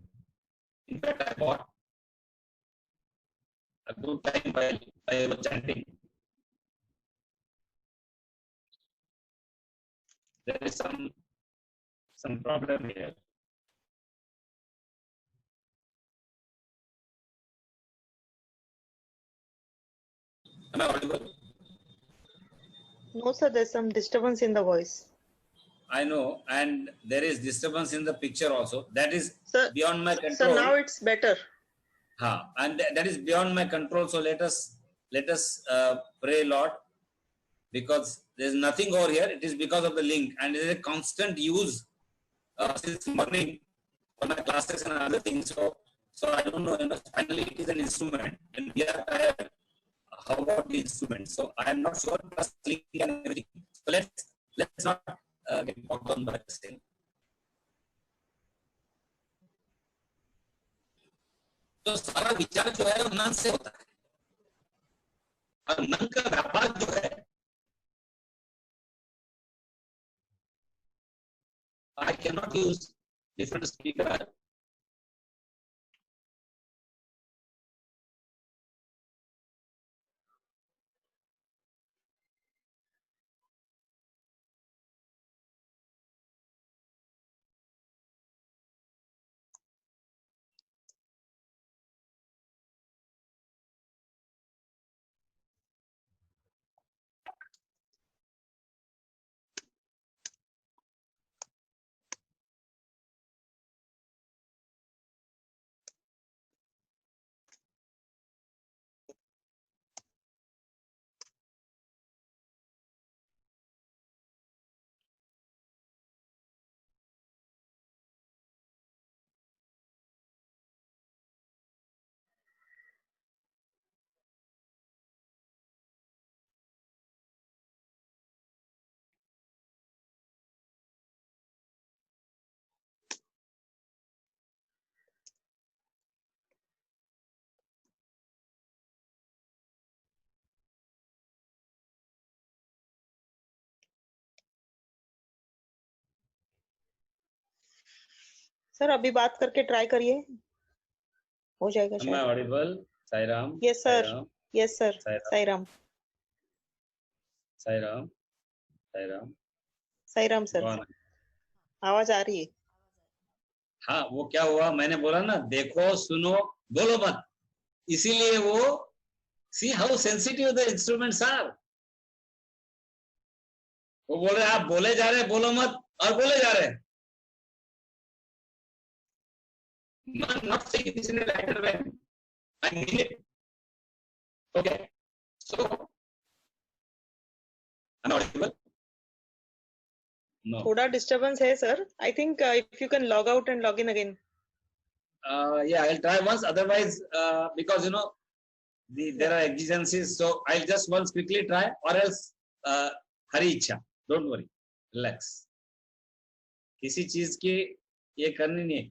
In fact, I bought a good time while I was chanting. There is some problem here. Am I audible? No, sir, there's some disturbance in the voice. I know, and there is disturbance in the picture also. That is Sir, beyond my control. So now it's better. And that is beyond my control. So let us pray, Lord, because there is nothing over here. It is because of the link, and it is a constant use since morning for my classes and other things. So I don't know. Finally, it is an instrument, and we are tired. How about the instrument? So I am not sure. Plus link and everything. So let's not get bogged down by this thing. तो सारा विचार जो है वो मन से होता है, और मन का व्यापार जो है, I cannot use different speaker. Sir अभी बात करके ट्राई करिए, हो जाएगा शायद। Am I audible? Sairam. Yes sir. Yes sir. Sairam. Sairam. Sairam. Sairam sir. आवाज आ रही है? हाँ, वो क्या हुआ, मैंने बोला ना, देखो सुनो बोलो मत, इसीलिए वो see how sensitive the instruments are. वो बोल रहे आप बोले जा रहे बोलो मत, और बोले जा रहे। I'm not saying this in a lighter way. I mean it. Okay, so am I audible? No. थोड़ा डिस्टर्बेंस है sir. I think if you can log out and log in again. Yeah, I'll try once. Otherwise, because you know there are exigencies, so I'll just once quickly try, or else हरी इच्छा. Don't worry, relax. किसी चीज की ये करनी नहीं है.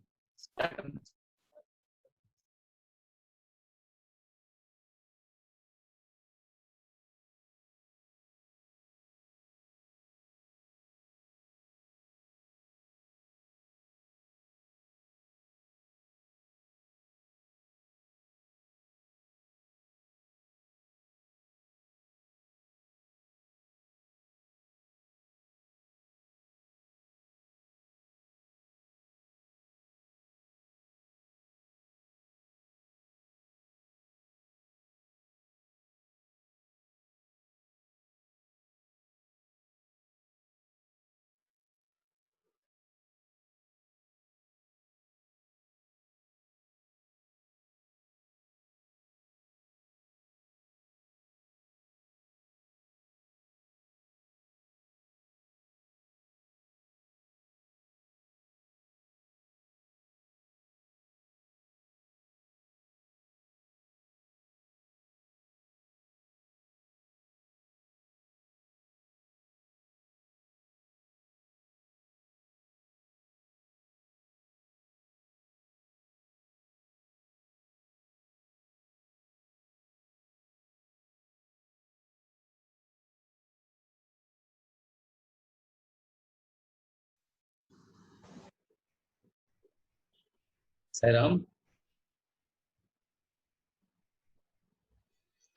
Sairam,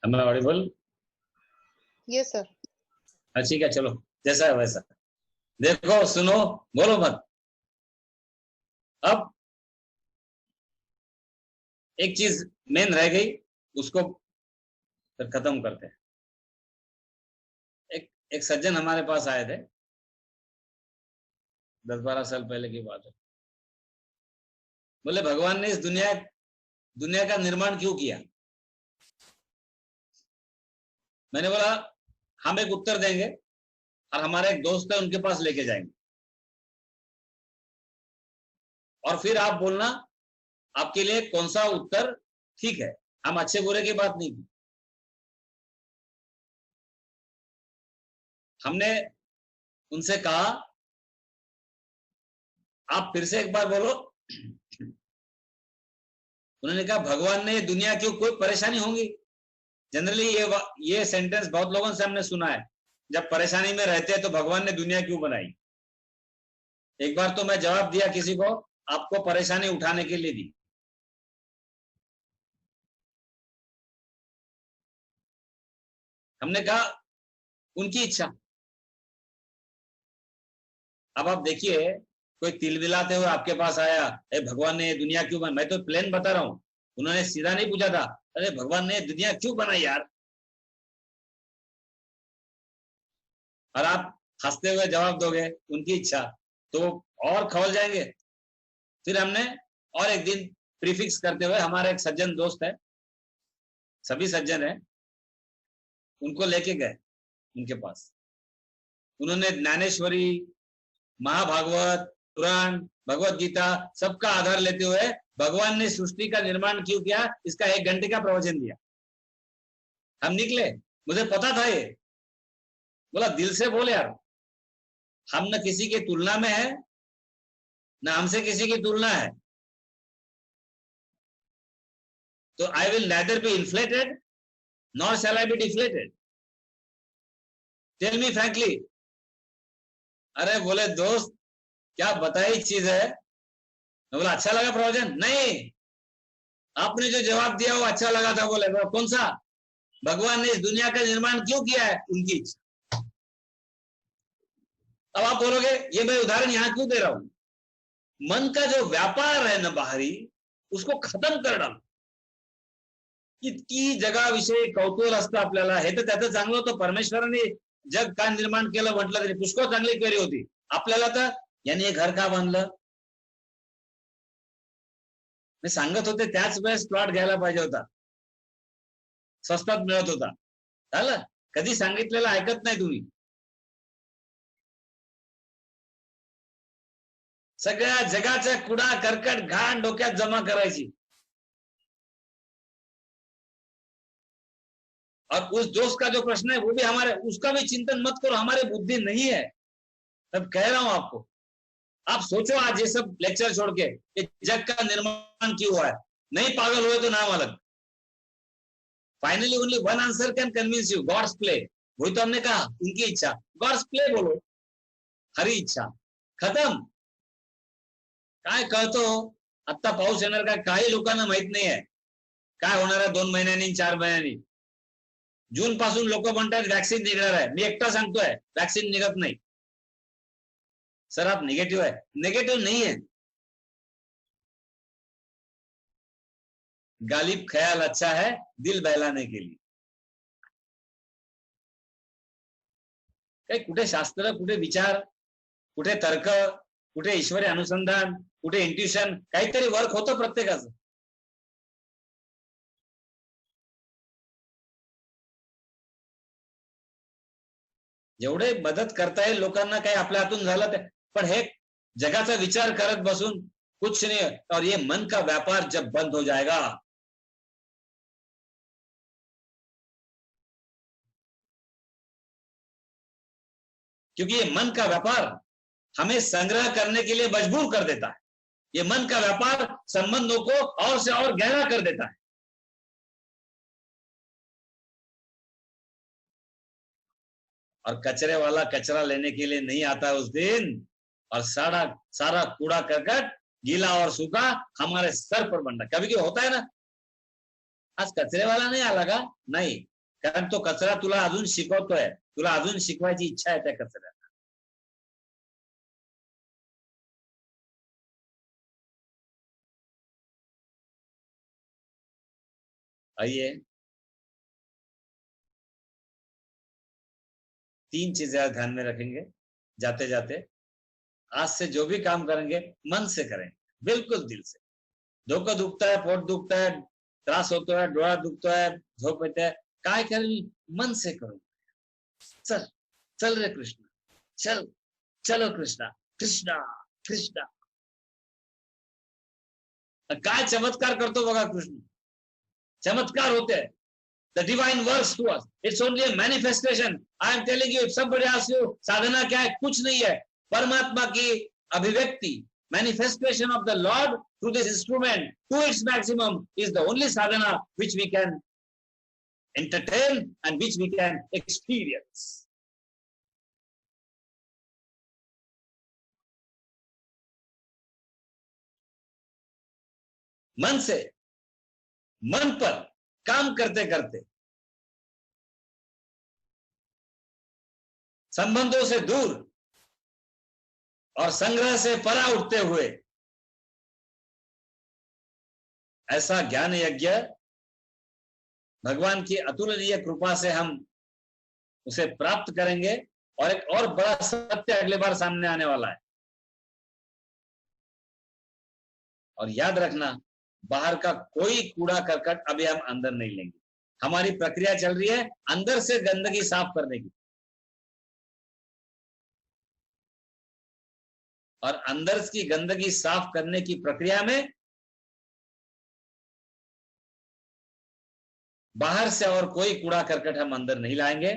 am I audible? Yes sir. ठीक है, चलो जैसा है वैसा. देखो सुनो, बोलो मत. अब एक चीज मेन रह गई, उसको फिर खत्म करते हैं. एक सज्जन हमारे पास आए थे, 10-12 साल पहले की बात है. बोले भगवान ने इस दुनिया का निर्माण क्यों किया? मैंने बोला हम एक उत्तर देंगे और हमारे एक दोस्त है उनके पास लेके जाएंगे, और फिर आप बोलना आपके लिए कौन सा उत्तर ठीक है. हम अच्छे बुरे की बात नहीं की. हमने उनसे कहा आप फिर से एक बार बोलो. उन्होंने कहा भगवान ने दुनिया क्यों, कोई परेशानी होगी. जनरली ये सेंटेंस बहुत लोगों से हमने सुना है, जब परेशानी में रहते हैं तो भगवान ने दुनिया क्यों बनाई. एक बार तो मैं जवाब दिया किसी को, आपको परेशानी उठाने के लिए दी. हमने कहा उनकी इच्छा. अब आप देखिए, कोई तिलमिलाते हुए आपके पास आया, अरे भगवान ने दुनिया क्यों बनाई. मैं तो प्लेन बता रहा हूं, उन्होंने सीधा नहीं पूछा था अरे भगवान ने दुनिया क्यों बनाई यार, और आप हंसते हुए जवाब दोगे उनकी इच्छा, तो और खौल जाएंगे. फिर हमने और एक दिन प्रीफिक्स करते हुए, हमारे एक सज्जन दोस्त है, सभी सज्जन है, उनको लेके गए उनके पास. उन्होंने ज्ञानेश्वरी, महाभागवत, पुराण, भगवत गीता सबका आधार लेते हुए भगवान ने सृष्टि का निर्माण क्यों किया इसका 1 घंटे का प्रवचन दिया. हम निकले, मुझे पता था ये. बोला दिल से बोले यार, हम न किसी की तुलना में है, न हमसे किसी की तुलना है, तो I will neither be inflated nor shall I be deflated. Tell me frankly. अरे बोले दोस्त क्या बताई चीज है. मैं बोला अच्छा लगा प्रवचन? नहीं, आपने जो जवाब दिया वो अच्छा लगा था. बोले कौन सा? भगवान ने इस दुनिया का निर्माण क्यों किया है, उनकी इच्छा. अब आप बोलोगे ये मैं उदाहरण यहां क्यों दे रहा हूं. मन का जो व्यापार है ना बाहरी, उसको खत्म कर डालो. इतकी जगाविषयी कौतूहल असतं आपल्याला. हे तर त्याचं चांगलं होतं, परमेश्वराने जग का निर्माण केलं म्हटलं तरी पुष्कळ चांगली क्वेरी होती. आपल्याला तर याने हे घर का बांधलं, मी सांगत होते त्याच वेळेस प्लॉट घ्यायला पाहिजे होता. स्वस्तात मिळत होता. झालं, कधी सांगितलेलं ऐकत नाही तुम्ही. सगळ्या जगाचा कुडा कर्कट घाण डोक्यात जमा करायची. और उस दोस्त का जो प्रश्न है वो भी हमारे, उसका भी चिंतन मत करो, हमारे बुद्धि नहीं है. तब कह रहा हूं आपको, आप सोचो आज ये सब लेक्चर छोड़ के कि जग का निर्माण क्यों हुआ है. नहीं पागल हुए तो नाम अलग. Finally only one answer can convince you, God's play. वही तो हमने कहा, उनकी इच्छा. गॉड्स प्ले बोलो, हरी इच्छा, खत्म. काय कळतो आता पाऊस येणार काय, काही लोकांना माहित नाही आहे काय होणार आहे 2 महिन्यांनी 4 महिन्यांनी. जून पासून लोक म्हणतात वॅक्सिन निघणार आहे. मी एकटा सांगतोय वॅक्सिन निघत नाही. सर आप निगेटिव्ह आहे. निगेटिव्ह नहीं है. गालिब ख्याल अच्छा है दिल बहलाने के लिए. काही कुठे शास्त्र, कुठे विचार, कुठे तर्क, कुठे ईश्वरी अनुसंधान, कुठे इंट्युशन, काहीतरी वर्क होतं प्रत्येकाचं. जेवढे मदत करता येईल लोकांना, काही आपल्या हातून झालं ते, पण हे जगाचा विचार करत बसून कुछ नहीं. और ये मन का व्यापार जब बंद हो जाएगा, क्योंकि ये मन का व्यापार हमें संग्रह करने के लिए मजबूर कर देता है. ये मन का व्यापार संबंधों को और से और गहरा कर देता है. और कचरे वाला कचरा लेने के लिए नहीं आता उस दिन, और सारा सारा कूड़ा करकट गीला और सूखा हमारे सर पर बंधा. कभी कभी होता है ना, आज कचरेवाला नाही आला का, नाही, कारण तो कचरा तुला अजून शिकवतोय, तुला अजून शिकवायची इच्छा आहे त्या कचऱ्याला. आइए, 3 चीजें ध्यान में रखेंगे जाते जाते. आज से जो भी काम करेंगे मन से करेंगे, बिल्कुल दिल से. डोकं दुखतंय, पोट दुखतंय, त्रास होतोय, डोळा दुखतोय, झोप येते, काय करेल, मन से करो. चल चल रे कृष्ण, चल, चलो कृष्णा, कृष्णा कृष्णा. काय चमत्कार करतो बघा कृष्ण. चमत्कार होते हैं. The divine works to us. It's only a manifestation. I am telling you, if somebody asks you, साधना क्या है, कुछ नहीं है. परमात्मा की अभिव्यक्ति, manifestation of the Lord through this instrument to its maximum is the only sadhana which we can entertain and which we can experience. मन से, मन पर काम करते करते, संबंधों से दूर और संग्रह से परा उठते हुए ऐसा ज्ञान यज्ञ भगवान की अतुलनीय कृपा से हम उसे प्राप्त करेंगे. और एक और बड़ा सत्य अगले बार सामने आने वाला है. और याद रखना, बाहर का कोई कूड़ा करकट अभी हम अंदर नहीं लेंगे. हमारी प्रक्रिया चल रही है अंदर से गंदगी साफ करने की. और अंदर की गंदगी साफ करने की प्रक्रिया में बाहर से और कोई कूड़ा करकट हम अंदर नहीं लाएंगे.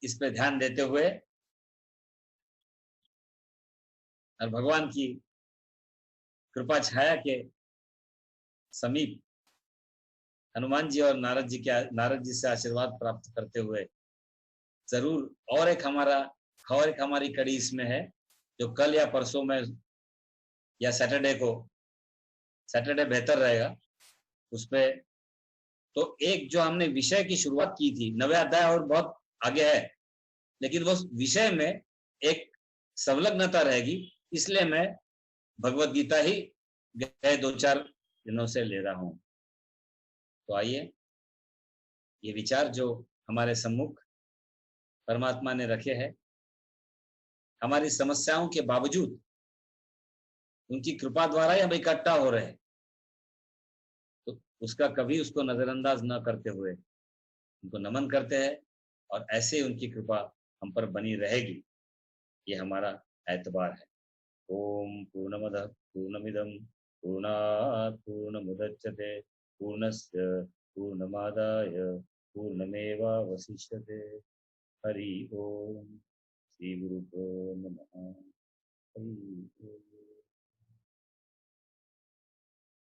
इस पे ध्यान देते हुए और भगवान की कृपा छाया के समीप हनुमान जी और नारद जी से आशीर्वाद प्राप्त करते हुए जरूर और एक हमारी कड़ी इसमें है, जो कल या परसों में या सैटरडे बेहतर रहेगा उसपे. तो एक जो हमने विषय की शुरुआत की थी, 9वें अध्याय और बहुत आगे है, लेकिन वो विषय में एक संलग्नता रहेगी, इसलिए मैं भगवत गीता ही गए 2-4 दिनों से ले रहा हूं. तो आइए, ये विचार जो हमारे सम्मुख परमात्मा ने रखे हैं, हमारी समस्याओं के बावजूद उनकी कृपा द्वारा ही हम इकट्ठा हो रहे हैं. तो उसका कभी उसको नजरअंदाज न करते हुए उनको नमन करते हैं और ऐसे उनकी कृपा हम पर बनी रहेगी, ये हमारा एतबार है। ओम पूर्णमदः पूर्णमिदं पूर्णात् पूर्णमुदच्यते पूर्णस्य पूर्णमादाय पूर्णमेवावशिष्यते। हरि ओम। श्री गुरुभ्यो नमः। हरि ओम।